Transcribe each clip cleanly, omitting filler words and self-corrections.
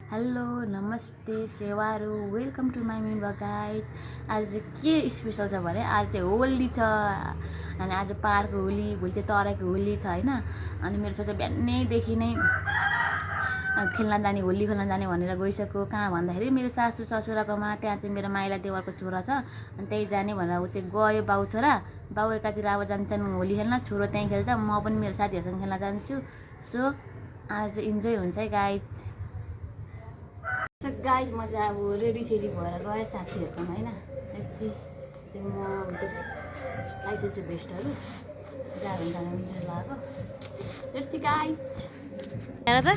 Hello नमस्ते सेवारू welcome to my main blog guys. आज चाहिँ के स्पेसल छ भने आज चाहिँ होली छ अनि आज पहाडको होली, भोलि चाहिँ तराईको होली छ हैन। अनि मेरो छोरा बिहानैदेखि नै खेल्न जाने, होली खेल्न जाने भनेर गइसक्यो। कहाँ भन्दाखेरि मेरो सासू ससुराकोमा, त्यहाँ चाहिँ मेरो माइला देवरको छोरा छ अनि त्यही जाने भनेर ऊ चाहिँ गयो। बाउ छोरा बाउ एकातिर अब जान्छन् होली खेल्न, छोरो त्यहीँ खेल्छ, म पनि मेरो साथीहरूसँग खेल्न जान्छु। सो आज इन्जोय हुन्छ है गाइज। गाइज म चाहिँ अब रेडी सेडी भएर गएँ साथीहरूकोमा हैन। यसरी चाहिँ म लाइसेन्स भेस्टहरू जानु मिटर लगाएको यसरी गाइज। हेर त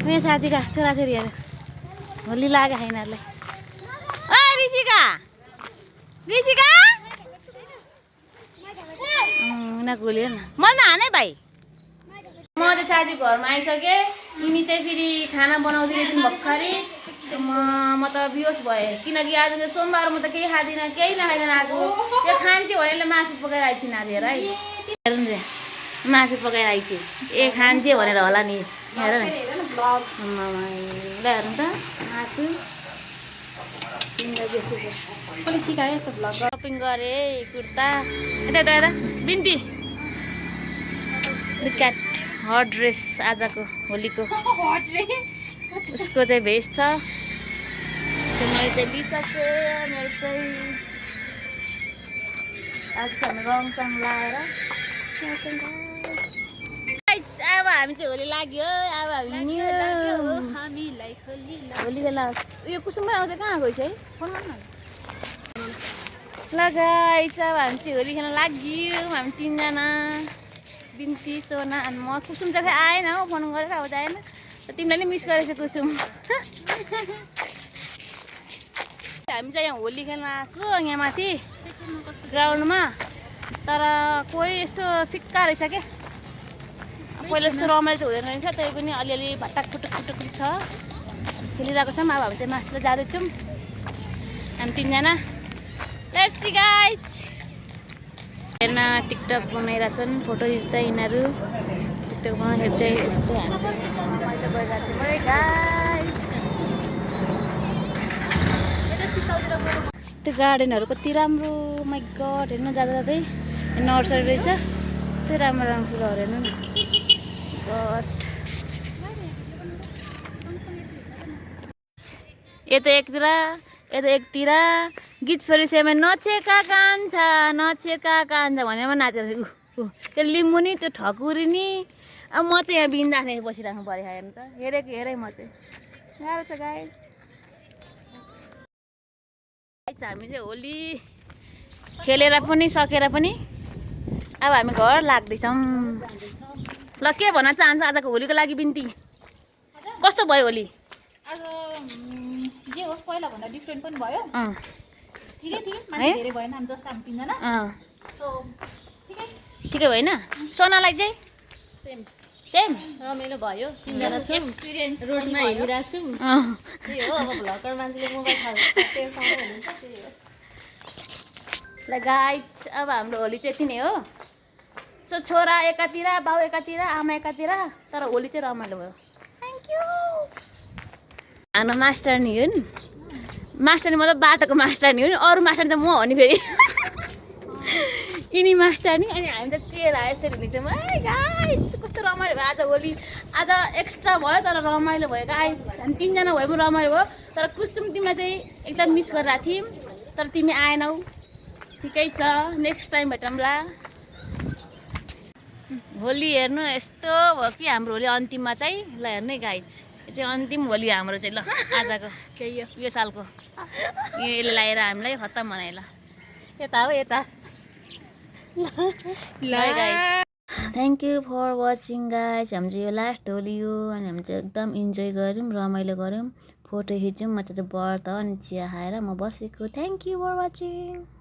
मेरो साथीका छोराछोरीहरू होली लाग्यो यिनीहरूलाई। ओ ऋषिका ऋषिका उनीहरूको होली हेर्न म नहाने भाइ। म चाहिँ साथी घरमा आइसकेँ। यिनी चाहिँ फेरि खाना बनाउँदै रहेछन् भर्खरै। म त बिहोस भएँ किनकि आज चाहिँ सोमबार, म त केही खाँदिनँ, केही नखाइकन आएको। यो खान्छु भनेर मासु पकाएर आइछन् आज। हेर है हेर्नु मासु पकाएर आइछु, ए खान्छु भनेर होला नि। हेर न ल हेर्नु त मासु कसले सिकायो यस्तो भ्लग। सपिङ गरेँ कुर्ता यता यता यता बिन्ती क्याट हट ड्रेस आजको होलीको उसको चाहिँ भेस्ट छ। मैले चाहिँ लिइसकेँ। मेरो चाहिँ आज हामी रङसङ लाएर अब हामी चाहिँ होली लाग्यो। अब होली खेल्न उयो कुसुम पनि आउँदै कहाँ गएछ है फोन गर्नु ल गाइस। अब हामी चाहिँ होली खेल्न लाग्यो। हामी तिनजना बिन्ती सोना अनि म। कुसुम चाहिँ आएन हो, फोन गरेर आउँदा आएन। तिमीलाई नै मिस गरेछ कुसुम। हामी चाहिँ यहाँ होली खेल्न आएको यहाँ माथि ग्राउन्डमा, तर कोही यस्तो फिक्का रहेछ क्या। पहिला जस्तो रमाइलो चाहिँ हुँदैन रहेछ, त्यही पनि अलिअलि भट्टाक फुटुक फुटुक छ खेलिरहेको छौँ। अब हामी चाहिँ मासु जाँदैछौँ हामी तिनजना। Let's see guys. हेर्न टिकटक बनाइरहेछन्, फोटो खिच्दै यिनीहरू टिकटकमा हेर्दै यस्तो रमाइलो गरिरहेको छ गाइज। त्यो गार्डनहरू कति राम्रो, माइ गड। हेर्नु जाँदा जाँदै नर्सरी रहेछ, यस्तै राम्रो राम्रो फुलहरू हेर्नु न गड। यता एकतिर गीत फेरिसेमा नछेका कान्छ भनेर नाचेको त्यो लिम्बू नि त्यो ठकुरी नि। अब म चाहिँ यहाँ बिन्दास बसिराख्नु पऱ्यो। हेर्नु त हेरेँ म चाहिँ गाह्रो छ गाइज। हामी चाहिँ होली खेलेर पनि सकेर पनि अब हामी घर लाग्दैछौँ। ल के भन्न चाहन्छ आजको होलीको लागि बिन्ती? कस्तो भयो होली? आज जे होस् पहिला भन्दा डिफ्रेन्ट पनि भयो। ठिकै थियो, मान्छे धेरै भएन, हामी जस्ट हामी तिनजना। सो ठिकै होइन? सोनालाई चाहिँ सेम रमाइलो भयो। तिनजना छौँ, एक्सपिरियन्स रोडमा हिँडिरहेको छौँ। त्यही हो, अब भ्लगर मान्छेले मोबाइल खान्छ त्यही हुन्छ, त्यही हो। ल गाइज अब हाम्रो होली चाहिँ यति नै हो। सो छोरा एकातिर, बाउ एकातिर, आमा एकातिर, तर होली चाहिँ रमाइलो भयो। Thank you. हाम्रो मास्टरनी हुन्, मास्टरनी मतलब बाटोको मास्टरनी हुन्, अरू मास्टरनी त म हो नि फेरि। यिनी मास्टरनी अनि हामी त चेला यसरी हुनेछौँ है गाइज। कस्तो रमाइलो भयो आज होली। आज एक्स्ट्रा भयो तर रमाइलो भयो गाइज। हामी तिनजना भयो पनि रमाइलो भयो। तर कुसुम तिमीलाई चाहिँ एकदम मिस गरिरहेको थियौँ, तर तिमी आएनौ। ठिकै छ, नेक्स्ट टाइम भेटौँला। होली हेर्नु यस्तो भयो कि हाम्रो होली अन्तिममा चाहिँ ल हेर्नु है गाइज। यो चाहिँ अन्तिम होली हाम्रो चाहिँ ल आजको त्यही हो यो सालको। यसले लगाएर हामीलाई खत्तम बनायो। ल यता हो यता। Thank you for watching guys. हाम्रो चाहिँ यो लास्ट होली हो अनि हामी चाहिँ एकदम इन्जोय गऱ्यौँ, रमाइलो गऱ्यौँ, फोटो खिच्यौँ। म चाहिँ व्रत अनि चिया खाएर म बसेको। Thank you for watching.